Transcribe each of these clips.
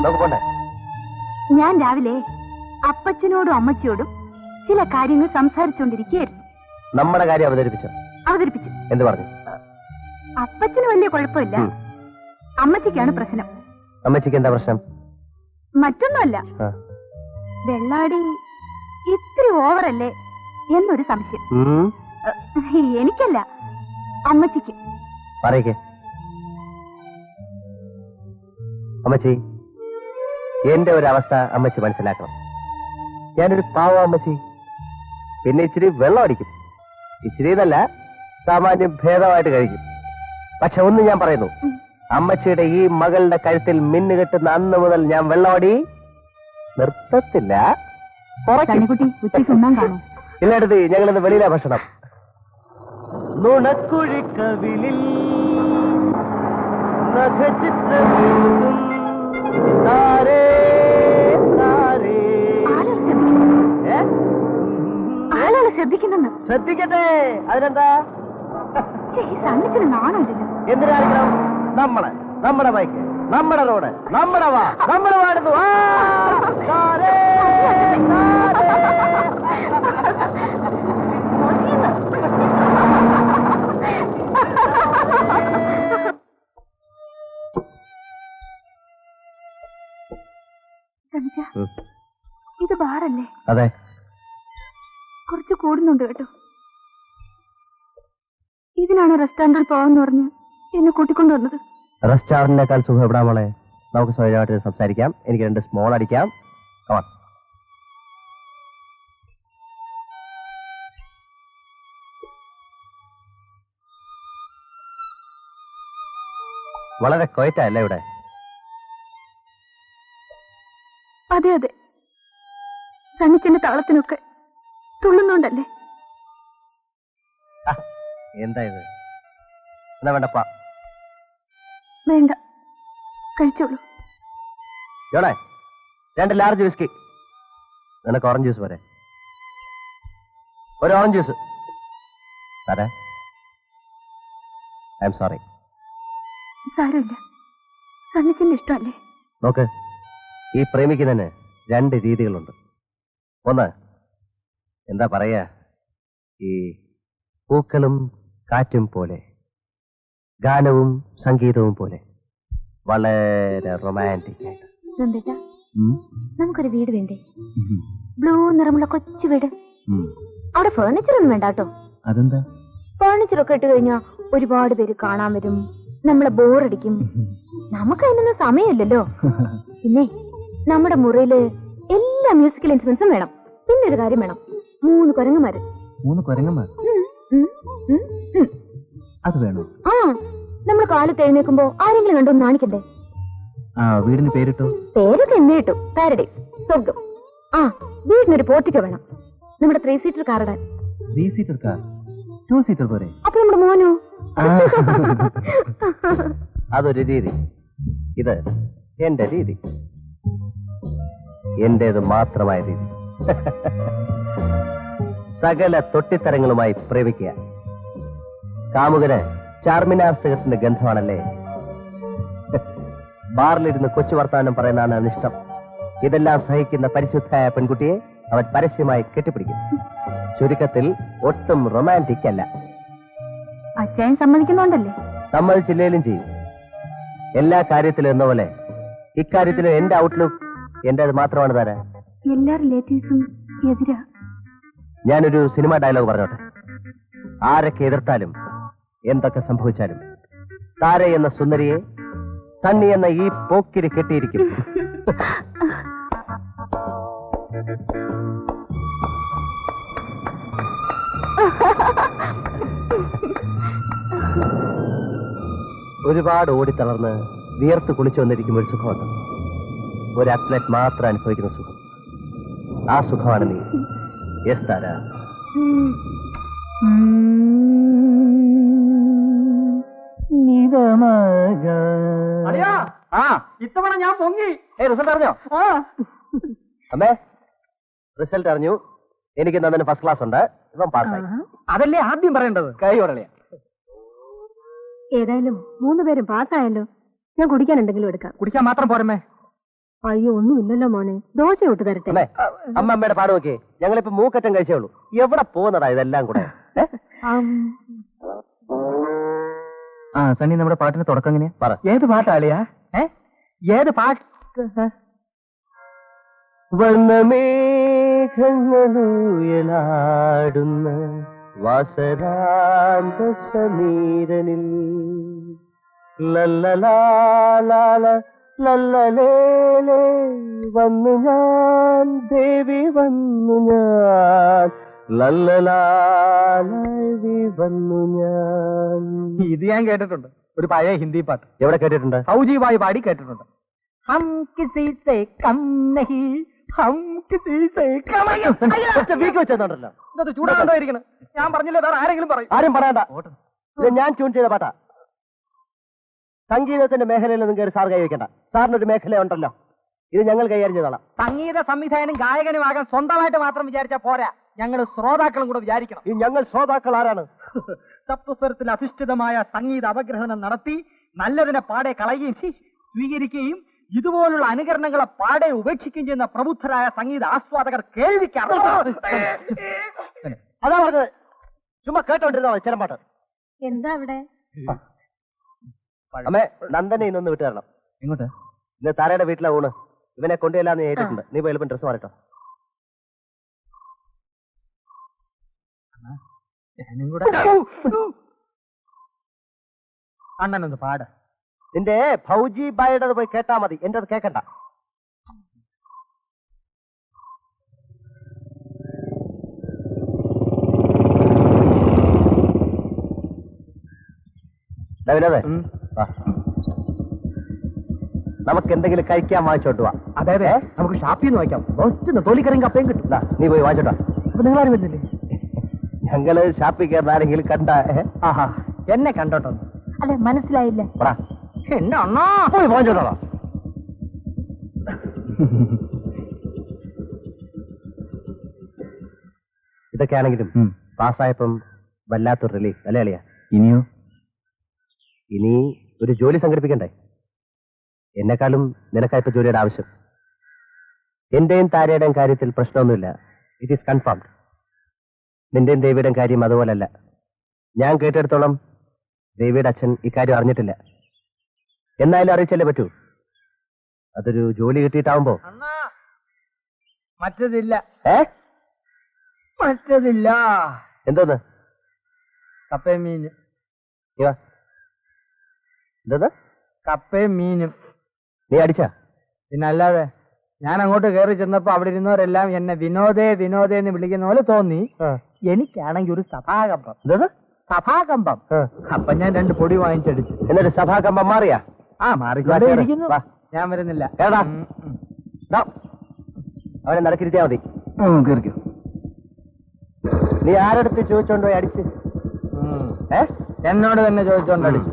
നമുക്ക് പോണ്ടേ? ഞാൻ രാവിലെ അപ്പച്ചനോടും അമ്മച്ചിയോടും ചില കാര്യങ്ങൾ സംസാരിച്ചുകൊണ്ടിരിക്കുകയായിരുന്നു. നമ്മുടെ കാര്യം അവതരിപ്പിച്ചു. എന്ത് പറഞ്ഞു? അപ്പച്ചന് വലിയ കുഴപ്പമില്ല, അമ്മച്ചിക്കാണ് പ്രശ്നം. അമ്മച്ചിക്ക് എന്താ പ്രശ്നം? മറ്റൊന്നുമല്ല, വെള്ളാടി ഇത്തിരി ഓവറല്ലേ എന്നൊരു സംശയം. എനിക്കല്ല, അമ്മച്ചിക്ക്. പറയേ അമ്മച്ചി, എന്റെ ഒരു അവസ്ഥ അമ്മച്ചി മനസ്സിലാക്കണം. ഞാനൊരു പാവ അമ്മച്ചി. പിന്നെ ഇച്ചിരി വെള്ളം അടിക്കും, ഇച്ചിരി എന്നല്ല, സാമാന്യം ഭേദമായിട്ട് കഴിക്കും. പക്ഷെ ഒന്ന് ഞാൻ പറയുന്നു, അമ്മച്ചിയുടെ ഈ മകളുടെ കഴുത്തിൽ മിന്നു കെട്ടുന്ന അന്ന് മുതൽ ഞാൻ വെള്ളമടി നിർത്തത്തില്ല. ഇല്ലടുത്ത് ഞങ്ങളിന്ന് വെളിയിലെ ഭക്ഷണം. നുണക്കുഴിക്കവിളിൽ ശ്രദ്ധിക്കട്ടെ. അതിനെന്താ? എന്തിനായിരിക്കണം? നമ്മുടെ ബൈക്ക്, നമ്മുടെ റോഡ്, നമ്മുടെ നമ്മൾ പാടുന്നു. ഇത് ബാറല്ലേ? അതെ. കുറച്ച് കൂടുന്നുണ്ട് കേട്ടോ. ഇതിനാണ് റെസ്റ്റോറന്റിൽ പോവാന്ന് പറഞ്ഞ് എന്നെ കൂട്ടിക്കൊണ്ടുവന്നത്. റെസ്റ്റോറന്റിനേക്കാൾ സുഖം എവിടാ മോളെ? നമുക്ക് സ്വയമായിട്ട് സംസാരിക്കാം. എനിക്ക് 2 സ്മോൾ അടിക്കാം. വളരെ ക്വയറ്റല്ലേ ഇവിടെ? അതെ അതെ, സണ്ണിച്ചന്റെ താളത്തിനൊക്കെ തുള്ളുന്നുണ്ടല്ലേ? എന്താ ഇത്? എന്നാ വേണ്ടപ്പാ? വേണ്ട, കഴിച്ചോളൂ. 2 ലാർജ് വിസ്കി. നിനക്ക് ഓറഞ്ച് ജ്യൂസ് പോരെ? ഒരു ഓറഞ്ച് ജ്യൂസ്. സാറേ, ഐ എം സോറി. സാരമില്ല, സണ്ണിച്ചന്റെ ഇഷ്ടമല്ലേ? നോക്ക്, ഈ പ്രേമിക്കുന്നതിന് 2 രീതികളുണ്ട്. ഒന്ന്, എന്താ പറയാ, ഈ പൂക്കളും കാറ്റും പോലെ, ഗാനവും സംഗീതവും പോലെ, വളരെ റൊമാൻറ്റിക് ആയിട്ട്. നമുക്കൊരു വീട് വേണ്ടേ? ബ്ലൂ നിറമുള്ള കൊച്ചു വീട്. അവിടെ ഫേർണിച്ചർ ഒന്നും വേണ്ട കേട്ടോ. അതെന്താ? ഫേർണിച്ചറൊക്കെ ഇട്ട് കഴിഞ്ഞാൽ ഒരുപാട് പേര് കാണാൻ വരും, നമ്മളെ ബോറടിക്കും. നമുക്ക് അതിനൊന്നും സമയമില്ലല്ലോ. പിന്നെ നമ്മുടെ മുറിയില് എല്ലാ മ്യൂസിക്കൽ ഇൻസ്ട്രുമെന്റ്സും വേണം. പിന്നെ ഒരു കാര്യം വേണം, 3 കുരങ്ങന്മാര്. 3 കുരങ്ങന്മാർ? അത് വേണോ? ആ, നമ്മൾ കാലത്ത് എഴുന്നേൽക്കുമ്പോ ആരെങ്കിലും കണ്ടൊന്ന് കാണിക്കണ്ടേ? വീടിന് പേരിട്ടു? പേരൊക്കെ എന്നെ ഇട്ടു. പാരഡൈസ്, സ്വർഗം. ആ, വീടിനൊരു പോർട്ടിക്കോ വേണം. നമ്മുടെ 3 സീറ്റർ കാർ ഇടാൻ. 3 സീറ്റർ കാർ? 2 സീറ്റർ പോരെ? അപ്പൊ നമ്മുടെ മോനോ? അതൊരു രീതി. ഇത് എന്റെ രീതി, എന്റേത് മാത്രമായ രീതി. സകല തൊട്ടിത്തരങ്ങളുമായി പ്രേമിക്കുക. കാമുകന് ചാർമിനാർ സിഗരറ്റിന്റെ ഗന്ധമാണല്ലേ. ബാറിലിരുന്ന് കൊച്ചു വർത്താനം പറയുന്നതാണ് അനിഷ്ടം. ഇതെല്ലാം സഹിക്കുന്ന പരിശുദ്ധയായ പെൺകുട്ടിയെ അവൻ പരസ്യമായി കെട്ടിപ്പിടിക്കും. ചുരുക്കത്തിൽ ഒട്ടും റൊമാൻറ്റിക് അല്ല. അച്ഛൻ സമ്മതിക്കുന്നുണ്ടല്ലേ? സമ്മതിച്ചില്ലേലും ചെയ്യും. എല്ലാ കാര്യത്തിലും എന്ന പോലെ ഇക്കാര്യത്തിലും എന്റെ ഔട്ട്ലുക്ക് എന്റേത് മാത്രമാണ്. താര എല്ലാ റിലേറ്റീവ്സും എതിരാ. ഞാനൊരു സിനിമ ഡയലോഗ് പറഞ്ഞോട്ടെ. ആരൊക്കെ എതിർത്താലും എന്തൊക്കെ സംഭവിച്ചാലും താര എന്ന സുന്ദരിയെ സണ്ണി എന്ന ഈ പോക്കിരി കെട്ടിയിരിക്കും. ഒരുപാട് ഓടിത്തളർന്ന് വിയർത്ത് കുളിച്ചു വന്നിരിക്കുമ്പോൾ ഒരു സുഖമുണ്ട്. ഒരു അത്ലറ്റ് മാത്രം അനുഭവിക്കുന്ന സുഖം. ആ സുഖമാണ് നീ. യെസ് താര. ഇത്തവണ ഞാൻ പൊങ്ങി. റിസൾട്ട് അറിഞ്ഞോ? അമ്മേ, റിസൾട്ട് അറിഞ്ഞു. എനിക്ക് തന്നെ ഫസ്റ്റ് ക്ലാസ് ഉണ്ട്. ഇപ്പം പാസ്സായി. അതല്ലേ ആദ്യം പറയേണ്ടത്. കൈ ഉടലെയാ. ഏതായാലും 3 പേരും പാസ്സായല്ലോ. ഞാൻ കുടിക്കാൻ എന്തെങ്കിലും എടുക്കാം. കുടിക്കാൻ മാത്രം പോരമേ. അയ്യോ ഒന്നുമില്ലല്ലോ മോനെ, ദോശ ഇട്ട് തരട്ടെ. അമ്മമ്മയുടെ പാട് നോക്കിയേ, ഞങ്ങളിപ്പോ മൂക്കറ്റം കഴിച്ചേ ഉള്ളൂ. എവിടെ പോകുന്നതാ ഇതെല്ലാം കൂടെ? സണ്ണി, നമ്മുടെ പാട്ടിന് തുടക്കം എങ്ങനെയാ? പറ. ഏത് പാട്ടാളിയാ? ഏത് പാട്ട്? വർണ്ണമേഘങ്ങളുയലാടുന്ന വാസരാന്ത സമീരനിൽ ലല്ലലാല ലല്ലലേലേ വന്നു ഞാൻ, ദേവി വന്നു ഞാൻ, ലല്ലലാലി വന്നു ഞാൻ. ഇത് ഞാൻ കേട്ടിട്ടുണ്ട്, ഒരു പഴയ ഹിന്ദി പാട്ട്. എവിടെ കേട്ടിട്ടുണ്ട്? ഫൗജി ബായി പാടി കേട്ടിട്ടുണ്ട്. ഹം കിസി സേ കം നഹി, ഹം കിസി സേ കം നഹി. വീക്ക് വെച്ചോണ്ടല്ലോ, ഇത് ചൂടാണ്ടോ ഇരിക്കണം. ഞാൻ പറഞ്ഞില്ലേ, വേറെ ആരെങ്കിലും പറയും. ആരും പറയണ്ട. ഇത് ഞാൻ ട്യൂൺ ചെയ്ത പാട്ടാ. സംഗീതത്തിന്റെ മേഖലയിലൊന്നും കയറി സാർ കൈവയ്ക്കണ്ട. സാറിനൊരു മേഖല ഉണ്ടല്ലോ, ഇത് ഞങ്ങൾ കൈകാര്യം ചെയ്തോളാം. സംഗീത സംവിധായകനും ഗായകനുമാകാൻ സ്വന്തമായിട്ട് മാത്രം വിചാരിച്ചാൽ പോരാ, ഞങ്ങൾ ശ്രോതാക്കളും കൂടെ വിചാരിക്കണം. ഈ ഞങ്ങൾ ശ്രോതാക്കൾ ആരാണ്? സപ്തസ്വരത്തിൽ അധിഷ്ഠിതമായ സംഗീത അപഗ്രഹണം നടത്തി നല്ലതിനെ പാടെ കളയുകയും സ്വീകരിക്കുകയും ഇതുപോലുള്ള അനുകരണങ്ങളെ പാടെ ഉപേക്ഷിക്കുകയും ചെയ്യുന്ന പ്രബുദ്ധരായ സംഗീത ആസ്വാദകർ കേൾവിക്കാണ്. അതാ പറഞ്ഞത്, ചുമ്മാ കേട്ടോണ്ടിരുന്നാ മതി ചിലമ്പാട്ട്. എന്താ അവിടെ? അമ്മേ, നന്ദനെ ഇന്നൊന്ന് വിട്ടു തരണം. ഇങ്ങോട്ട്. ഇന്ന് താരയുടെ വീട്ടിലെ ഊണ്. ഇവനെ കൊണ്ടുചെല്ലാന്ന് ഏറ്റിട്ടുണ്ട്. നീ പോയി എളുപ്പം ഡ്രസ് മാറിട്ടോ. അണ്ണനൊന്ന് പാട്. നിന്റെ ഫൗജി ബായുടെ പോയി കേട്ടാ മതി, എന്റെ അത് കേക്കണ്ട. വിനോദേ, നമുക്ക് എന്തെങ്കിലും കഴിക്കാൻ വാങ്ങിച്ചോട്ട് വാ. അതായത് നമുക്ക് ഷാപ്പിൽ നിന്ന് വായിക്കാം. ബെസ്റ്റ് തോലിക്കറിയും കപ്പയും കിട്ടും. നീ പോയി വാങ്ങിച്ചോട്ടോ. അപ്പൊ നിങ്ങളാരും വരുന്നില്ലേ? ഞങ്ങള് ഷാപ്പിൽ കയറുന്ന ആരെങ്കിലും കണ്ട? ആഹാ, എന്നെ കണ്ടോട്ടോ. അല്ലെ, മനസ്സിലായില്ല. എന്റെ അണ്ണാ, പോയി വാങ്ങിച്ചോട്ടോ. ഇതൊക്കെ ആണെങ്കിലും പാസ്സായപ്പം വല്ലാത്തൊരു റിലീഫ് അല്ലേ അളിയാ? ഇനിയോ? ഇനി ഒരു ജോലി സംഘടിപ്പിക്കണ്ടേ? എന്നെക്കാളും നിനക്കായിപ്പോ ജോലിയുടെ ആവശ്യം. എന്റെയും താരയുടെയും കാര്യത്തിൽ പ്രശ്നമൊന്നുമില്ല. It is confirmed. നിന്റെയും ദേവിയുടെയും കാര്യം അതുപോലല്ല. ഞാൻ കേട്ടെടുത്തോളം ദേവിയുടെ അച്ഛൻ ഇക്കാര്യം അറിഞ്ഞിട്ടില്ല. എന്നാലും അറിയിച്ചല്ലേ പറ്റൂ. അതൊരു ജോലി കിട്ടിയിട്ടാവുമ്പോ. മറ്റതില്ല. മറ്റതില്ല. എന്തോന്ന്? കപ്പയും മീനും. എന്തോന്ന്? കപ്പയും മീനും. നീ അടിച്ചാ? പിന്നല്ലാതെ. ഞാൻ അങ്ങോട്ട് കയറി ചെന്നപ്പോ അവിടെ ഇരുന്നവരെല്ലാം എന്നെ വിനോദേ വിനോദേ എന്ന് വിളിക്കുന്ന പോലെ തോന്നി. എനിക്കാണെങ്കിൽ ഒരു സഭാകമ്പം. സഭാകമ്പം. അപ്പൊ ഞാൻ 2 പൊടി വാങ്ങിച്ചടിച്ചു. എന്നിട്ട് സഭാകമ്പം മാറിയാ? മാറിക്കൊണ്ടേയിരിക്കുന്നു. ഞാൻ വരുന്നില്ല. അവനെ നടക്കിരുത്തിയാ മതി. കേറിക്കോ. നീ ആരടുത്ത് ചോദിച്ചോണ്ടോ അടിച്ച്? എന്നോട് തന്നെ ചോദിച്ചോണ്ട് അടിച്ചു.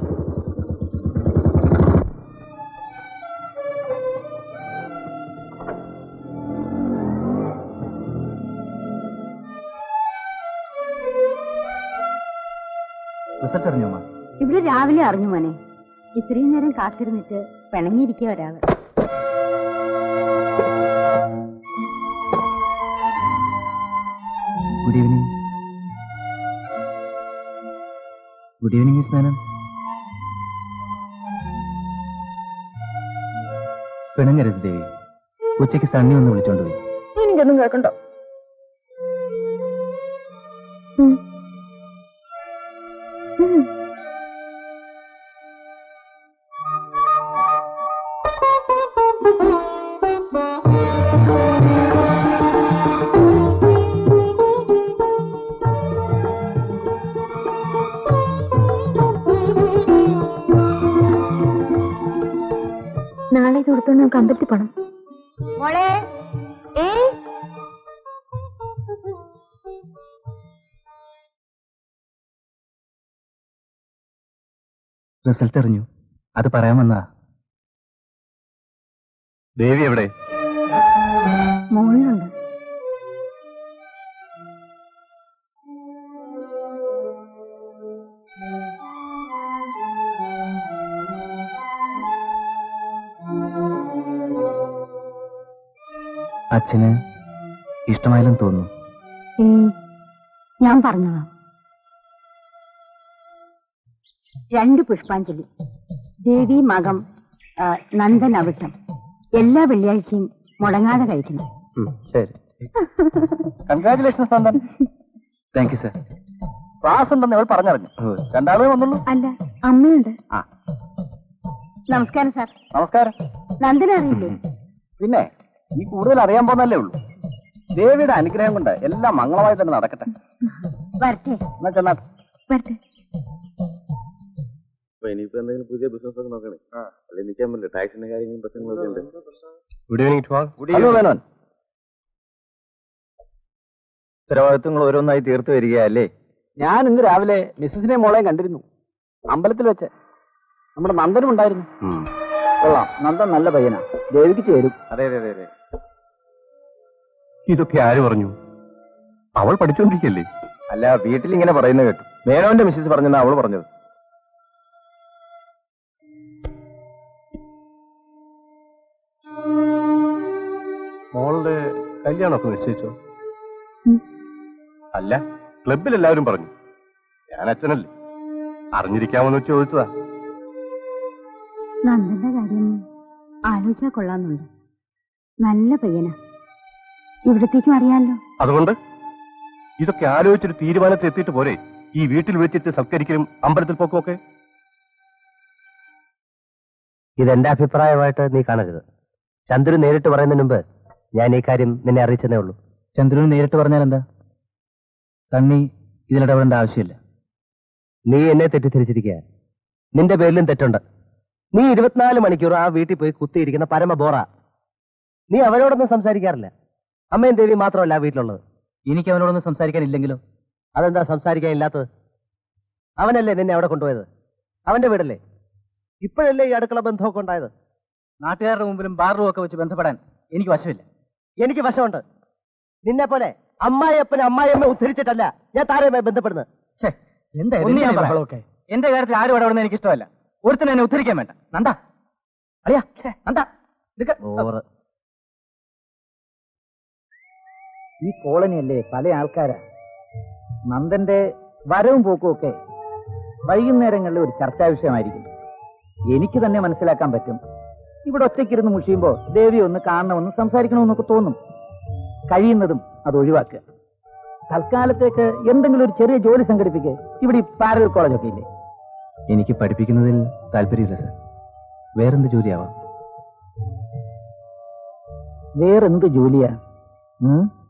റിസൾട്ട് അറിഞ്ഞോ? ഇവിടെ രാവിലെ അറിഞ്ഞു മോനെ. ഇത്രയും നേരം കാത്തിരുന്നിട്ട് പിണങ്ങിയിരിക്കുക ഒരാള്. Good evening. Good evening miss Menon. പിണങ്ങരുത് ദേവി. ഉച്ചയ്ക്ക് സണ്ണി ഒന്ന് വിളിച്ചോണ്ട് പോയി. എനിക്കൊന്നും കേൾക്കണ്ടോ. നാളെ ഇത് കൊടുത്തോണ്ട് നമുക്ക് അമ്പലത്തിൽ പോണം. മോളെ റിസൾട്ട് അറിഞ്ഞു. അത് പറയാൻ വന്നതാ. ദേവി എവിടെ? മോളിലുണ്ട്. അച്ഛന് ഇഷ്ടമായാലും തോന്നുന്നു. ഞാൻ പറഞ്ഞതാ. 2 പുഷ്പാഞ്ജലി, ദേവി മകം, നന്ദൻ അവിട്ടം എല്ലാ വെള്ളിയാഴ്ചയും മുടങ്ങാതെ കഴിക്കണം. ശരി. Congratulations Nandan. Thank you sir. Class ഉണ്ടെന്ന് അവൾ പറഞ്ഞറിഞ്ഞു. 2 ആളുകൾ വന്നുള്ളൂ. അല്ല, അമ്മയുണ്ട്. ആ നമസ്കാരം സാർ. നമസ്കാരം. നന്ദൻ അറിയില്ലേ? പിന്നെ ഈ കൂടുതൽ അറിയാൻ പോകുന്നല്ലേ ഉള്ളൂ. ദേവിയുടെ അനുഗ്രഹം കൊണ്ട് എല്ലാം മംഗളമായി തന്നെ നടക്കട്ടെ. വരട്ടെ. എന്നാ ചെന്നാട്ടെ. വരട്ടെ. ഇനിയിപ്പോ എന്തെങ്കിലും പുതിയ ബിസിനസ് ഒക്കെ നോക്കണേ. അല്ലെങ്കിൽ നിൽക്കാൻ പറ്റില്ല. ടാക്സിന്റെ കാര്യങ്ങളും പ്രശ്നങ്ങളൊക്കെ ഉണ്ട്. Good evening to all. Hello Menon. ഉത്തരവാദിത്വങ്ങൾ ഓരോന്നായി തീർത്തു വരികയല്ലേ? ഞാൻ ഇന്ന് രാവിലെ മിസ്സസിനെ മോളെയും കണ്ടിരുന്നു, അമ്പലത്തിൽ വെച്ച്. നമ്മുടെ നന്ദനും ഉണ്ടായിരുന്നു. കൊള്ളാം, നന്ദൻ നല്ല പയ്യനാ, ദേവിക്ക് ചേരും. അതെ അതെ അതെ അതെ. ഇതൊക്കെ ആര് പറഞ്ഞു? അവൾ പഠിച്ചുകൊണ്ടിരിക്കല്ലേ? അല്ല, വീട്ടിൽ ഇങ്ങനെ പറയുന്നത് കേട്ടു. മേനോന്റെ മിസ്സസ് പറഞ്ഞെന്നാ അവള് പറഞ്ഞത്. മോളുടെ കല്യാണമൊക്കെ നിശ്ചയിച്ചോ? അല്ല, ക്ലബിൽ എല്ലാവരും പറഞ്ഞു. ഞാൻ അച്ഛനല്ലേ, അറിഞ്ഞിരിക്കാമെന്ന് ചോദിച്ചതാ. നന്ദന്റെ കാര്യം ആലോചിച്ചാ കൊള്ളാന്നുണ്ട്. നല്ല പയ്യനാ, ഇവിടത്തേക്കും അറിയാലോ. അതുകൊണ്ട് ഇതൊക്കെ ആലോചിച്ചൊരു തീരുമാനത്തിൽ എത്തിയിട്ട് പോരെ ഈ വീട്ടിൽ വെച്ചിട്ട് സൽക്കരിക്കലും അമ്പലത്തിൽ പോക്കുമൊക്കെ? ഇതെന്റെ അഭിപ്രായമായിട്ട് നീ കാണരുത്. ചന്ദ്രു നേരിട്ട് പറയുന്നതിന് മുമ്പ് ഞാൻ ഈ കാര്യം നിന്നെ അറിയിച്ചതേ ഉള്ളൂ. ചന്ദ്രന് നേരിട്ട് പറഞ്ഞാൽ എന്താ? സണ്ണി ഇതിലിടപെടേണ്ട ആവശ്യമില്ല. നീ എന്നെ തെറ്റിദ്ധരിച്ചിരിക്കുക. നിന്റെ പേരിലും തെറ്റുണ്ട്. നീ 24 മണിക്കൂർ ആ വീട്ടിൽ പോയി കുത്തിയിരിക്കുന്ന പരമ ബോറ. നീ അവരോടൊന്നും സംസാരിക്കാറില്ല. അമ്മയും ദേവി മാത്രമല്ല ആ വീട്ടിലുള്ളത്. എനിക്ക് അവനോടൊന്നും സംസാരിക്കാനില്ലെങ്കിലോ? അതെന്താ സംസാരിക്കാനില്ലാത്തത്? അവനല്ലേ നിന്നെ അവിടെ കൊണ്ടുപോയത്? അവന്റെ വീടല്ലേ? ഇപ്പോഴല്ലേ ഈ അടുക്കള ബന്ധമൊക്കെ ഉണ്ടായത്? നാട്ടുകാരുടെ മുമ്പിലും ബാറും ഒക്കെ വെച്ച് ബന്ധപ്പെടാൻ എനിക്ക് വശമില്ല. എനിക്ക് വശമുണ്ട്. നിന്നെ പോലെ അമ്മായിയപ്പനെ അമ്മായിയമ്മ ഉദ്ധരിച്ചിട്ടല്ല ഞാൻ താരയുമായി ബന്ധപ്പെടുന്നത്. എന്റെ കാര്യത്തിൽ ആരും ഇടപെടുന്നത് എനിക്ക് ഇഷ്ടമല്ല. ഒരുത്തന്നെ എന്നെ ഉദ്ധരിക്കാൻ വേണ്ട. നന്ദാ, അറിയാ നന്ദാ, ഈ കോളനിയല്ലേ പല ആൾക്കാരാ. നന്ദന്റെ വരവും പോക്കും ഒക്കെ വൈകുന്നേരങ്ങളിൽ ഒരു ചർച്ചാ വിഷയമായിരിക്കും. എനിക്ക് തന്നെ മനസ്സിലാക്കാൻ പറ്റും. ഇവിടെ ഒറ്റയ്ക്കിരുന്ന് മുഷിയുമ്പോ ദേവി ഒന്ന് കാണണമെന്ന് സംസാരിക്കണമെന്നൊക്കെ തോന്നും. കഴിയുന്നതും അത് ഒഴിവാക്കുക. തൽക്കാലത്തേക്ക് എന്തെങ്കിലും ഒരു ചെറിയ ജോലി സംഘടിപ്പിക്കുക. ഇവിടെ ഈ പാരലൽ കോളേജൊക്കെ ഇല്ലേ? എനിക്ക് പഠിപ്പിക്കുന്നതിൽ താല്പര്യമില്ല സർ. വേറെന്ത് ജോലിയാവാം? വേറെന്ത് ജോലിയാ?